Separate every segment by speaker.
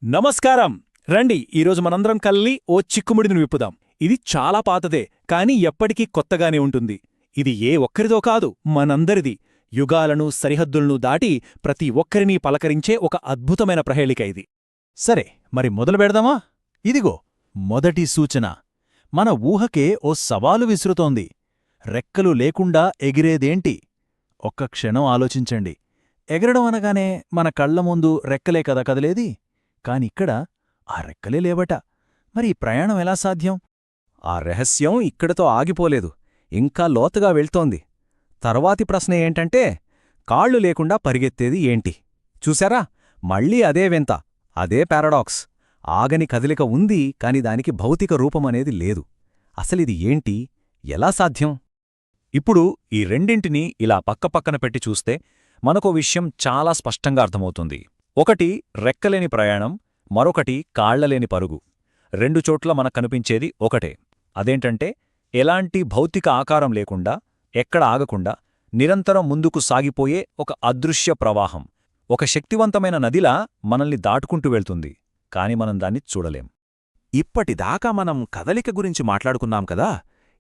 Speaker 1: నమస్కారం. రండి, ఈరోజు మనందరం కల్లి ఓ చిక్కుముడిని విప్పుదాం. ఇది చాలా పాతదే, కాని ఎప్పటికీ కొత్తగానే ఉంటుంది. ఇది ఏ ఒక్కరిదో కాదు, మనందరిది. యుగాలను, సరిహద్దులను దాటి ప్రతి ఒక్కరినీ పలకరించే ఒక అద్భుతమైన ప్రహేళిక ఇది.
Speaker 2: సరే, మరి మొదలు పెడదామా? ఇదిగో మొదటి సూచన. మన ఊహకే ఓ సవాలు విసురుతోంది. రెక్కలు లేకుండా ఎగిరేదేంటి? ఒక్క క్షణం ఆలోచించండి. ఎగరడం అనగానే మన కళ్ల ముందు రెక్కలే కదా కదలేది. కానిక్కడ ఆ రెక్కలే లేవట. మరి ఈ ప్రయాణం ఎలా సాధ్యం?
Speaker 3: ఆ రహస్యం ఇక్కడితో ఆగిపోలేదు, ఇంకా లోతుగా వెళ్తోంది. తర్వాతి ప్రశ్న ఏంటంటే, కాళ్ళు లేకుండా పరిగెత్తేది ఏంటి? చూశారా, మళ్ళీ అదే వింత, అదే పారాడాక్స్. ఆగని కదలిక ఉంది, కాని దానికి భౌతిక రూపమనేది లేదు. అసలిది ఏంటి? ఎలా సాధ్యం?
Speaker 4: ఇప్పుడు ఈ రెండింటినీ ఇలా పక్కపక్కన పెట్టి చూస్తే మనకో విషయం చాలా స్పష్టంగా అర్థమవుతుంది. ఒకటి రెక్కలేని ప్రయాణం, మరొకటి కాళ్లలేని పరుగు. రెండు చోట్ల మనకు కనిపించేది ఒకటే. అదేంటంటే, ఎలాంటి భౌతిక ఆకారం లేకుండా, ఎక్కడ ఆగకుండా నిరంతరం ముందుకు సాగిపోయే ఒక అదృశ్య ప్రవాహం. ఒక శక్తివంతమైన నదిలా మనల్ని దాటుకుంటూ వెళ్తుంది, కాని మనం దాన్ని చూడలేం.
Speaker 5: ఇప్పటిదాకా మనం కదలిక గురించి మాట్లాడుకున్నాం కదా.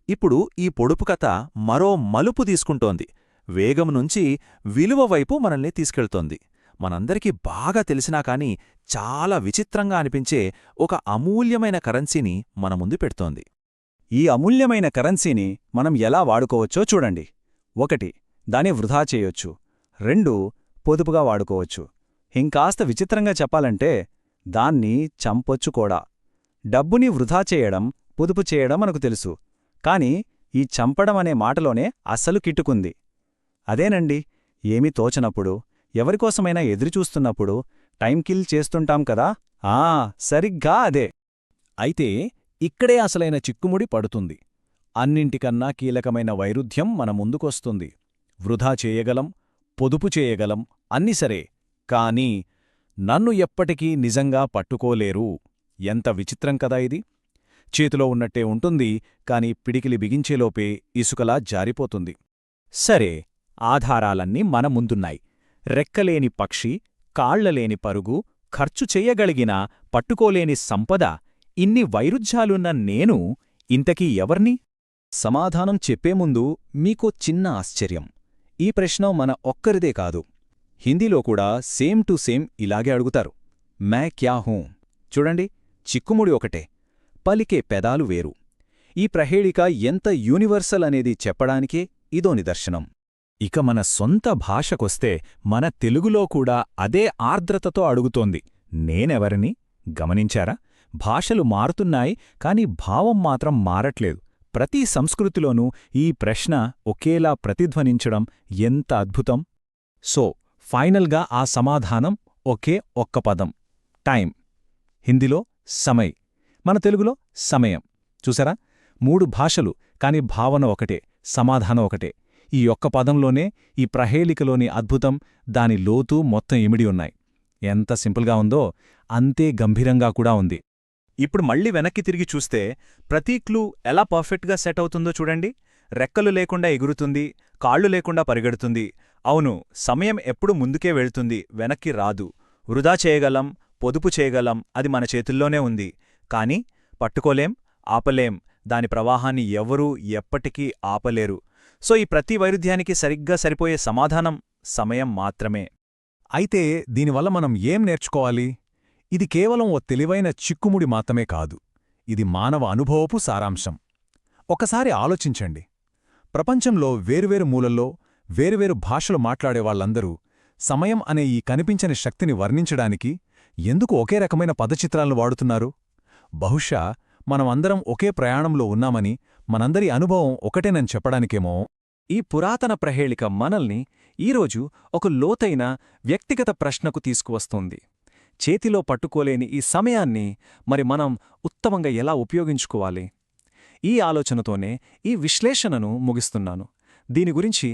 Speaker 5: ఇప్పుడు ఈ పొడుపు కథ మరో మలుపు తీసుకుంటోంది. వేగం నుంచి విలువ వైపు మనల్ని తీసుకెళ్తోంది. మనందరికీ బాగా తెలిసినా కాని చాలా విచిత్రంగా అనిపించే ఒక అమూల్యమైన కరెన్సీని మన ముందు పెడుతోంది.
Speaker 3: ఈ అమూల్యమైన కరెన్సీని మనం ఎలా వాడుకోవచ్చో చూడండి. ఒకటి, దాన్ని వృధా చేయొచ్చు. రెండు, పొదుపుగా వాడుకోవచ్చు. ఇంకాస్త విచిత్రంగా చెప్పాలంటే, దాన్ని చంపొచ్చు కూడా. డబ్బుని వృధా చేయడం, పొదుపు చేయడం మనకు తెలుసు. కాని ఈ చంపడం అనే మాటలోనే అస్సలు కిట్టుకుంది. అదేనండి, ఏమీ తోచనప్పుడు, ఎవరికోసమైనా ఎదురుచూస్తున్నప్పుడు టైం కిల్ చేస్తుంటాం కదా. సరిగ్గా అదే.
Speaker 2: అయితే ఇక్కడే అసలైన చిక్కుముడి పడుతుంది. అన్నింటికన్నా కీలకమైన వైరుధ్యం మన ముందుకొస్తుంది. వృధా చేయగలం, పొదుపు చేయగలం, అన్ని సరే, కానీ నన్ను ఎప్పటికీ నిజంగా పట్టుకోలేరు. ఎంత విచిత్రం కదా ఇది! చేతిలో ఉన్నట్టే ఉంటుంది, కాని పిడికిలి బిగించేలోపే ఇసుకలా జారిపోతుంది.
Speaker 1: సరే, ఆధారాలన్నీ మన ముందున్నాయి. రెక్కలేని పక్షి, కాళ్లలేని పరుగు, ఖర్చు చెయ్యగలిగిన, పట్టుకోలేని సంపద, ఇన్ని వైరుధ్యాలున్న నేను ఇంతకీ ఎవర్ని?
Speaker 3: సమాధానం చెప్పే ముందు మీకో చిన్న ఆశ్చర్యం. ఈ ప్రశ్న మన ఒక్కరిదే కాదు. హిందీలో కూడా సేమ్ టు సేమ్ ఇలాగే అడుగుతారు. मै क्या हूं? చూడండి, చిక్కుముడి ఒకటే, పలికే పెదాలు వేరు. ఈ ప్రహేళిక ఎంత యూనివర్సల్ అనేది చెప్పడానికే ఇదో నిదర్శనం.
Speaker 2: ఇక మన సొంత భాషకొస్తే మన తెలుగులో కూడా అదే ఆర్ద్రతతో అడుగుతోంది, నేనెవరిని? గమనించారా? భాషలు మారుతున్నాయి, కాని భావం మాత్రం మారట్లేదు. ప్రతి సంస్కృతిలోనూ ఈ ప్రశ్న ఒకేలా ప్రతిధ్వనించడం ఎంత అద్భుతం! సో, ఫైనల్గా ఆ సమాధానం ఒకే ఒక్క పదం: టైం. హిందీలో సమయ్, మన తెలుగులో సమయం. చూసారా? మూడు భాషలు, కాని భావన ఒకటే, సమాధానం ఒకటే. ఈ ఒక్క పదంలోనే ఈ ప్రహేళికలోని అద్భుతం, దాని లోతు మొత్తం ఇమిడి ఉన్నాయి. ఎంత సింపుల్గా ఉందో అంతే గంభీరంగా కూడా ఉంది.
Speaker 4: ఇప్పుడు మళ్ళీ వెనక్కి తిరిగి చూస్తే ప్రతి క్లూ ఎలా పర్ఫెక్ట్గా సెట్ అవుతుందో చూడండి. రెక్కలు లేకుండా ఎగురుతుంది, కాళ్ళు లేకుండా పరిగెడుతుంది. అవును, సమయం ఎప్పుడు ముందుకే వెళ్తుంది, వెనక్కి రాదు. వృధా చేయగలం, పొదుపు చేయగలం, అది మన చేతుల్లోనే ఉంది. కాని పట్టుకోలేం, ఆపలేం. దాని ప్రవాహాన్ని ఎవరూ ఎప్పటికీ ఆపలేరు. సో ఈ ప్రతి వైరుధ్యానికి సరిగ్గా సరిపోయే సమాధానం సమయం మాత్రమే.
Speaker 2: అయితే దీనివల్ల మనం ఏం నేర్చుకోవాలి? ఇది కేవలం ఓ తెలివైన చిక్కుముడి మాత్రమే కాదు, ఇది మానవ అనుభవపు సారాంశం. ఒకసారి ఆలోచించండి. ప్రపంచంలో వేరువేరు మూలల్లో వేరువేరు భాషలు మాట్లాడేవాళ్లందరూ సమయం అనే ఈ కనిపించని శక్తిని వర్ణించడానికి ఎందుకు ఒకే రకమైన పదచిత్రాలను వాడుతున్నారు? బహుశా మనమందరం ఒకే ప్రయాణంలో ఉన్నామని, మనందరి అనుభవం ఒకటేనని చెప్పడానికేమో.
Speaker 3: ఈ పురాతన ప్రహేళిక మనల్ని ఈరోజు ఒక లోతైన వ్యక్తిగత ప్రశ్నకు తీసుకువస్తోంది. చేతిలో పట్టుకోలేని ఈ సమయాన్ని మరి మనం ఉత్తమంగా ఎలా ఉపయోగించుకోవాలి? ఈ ఆలోచనతోనే ఈ విశ్లేషణను ముగిస్తున్నాను. దీని గురించి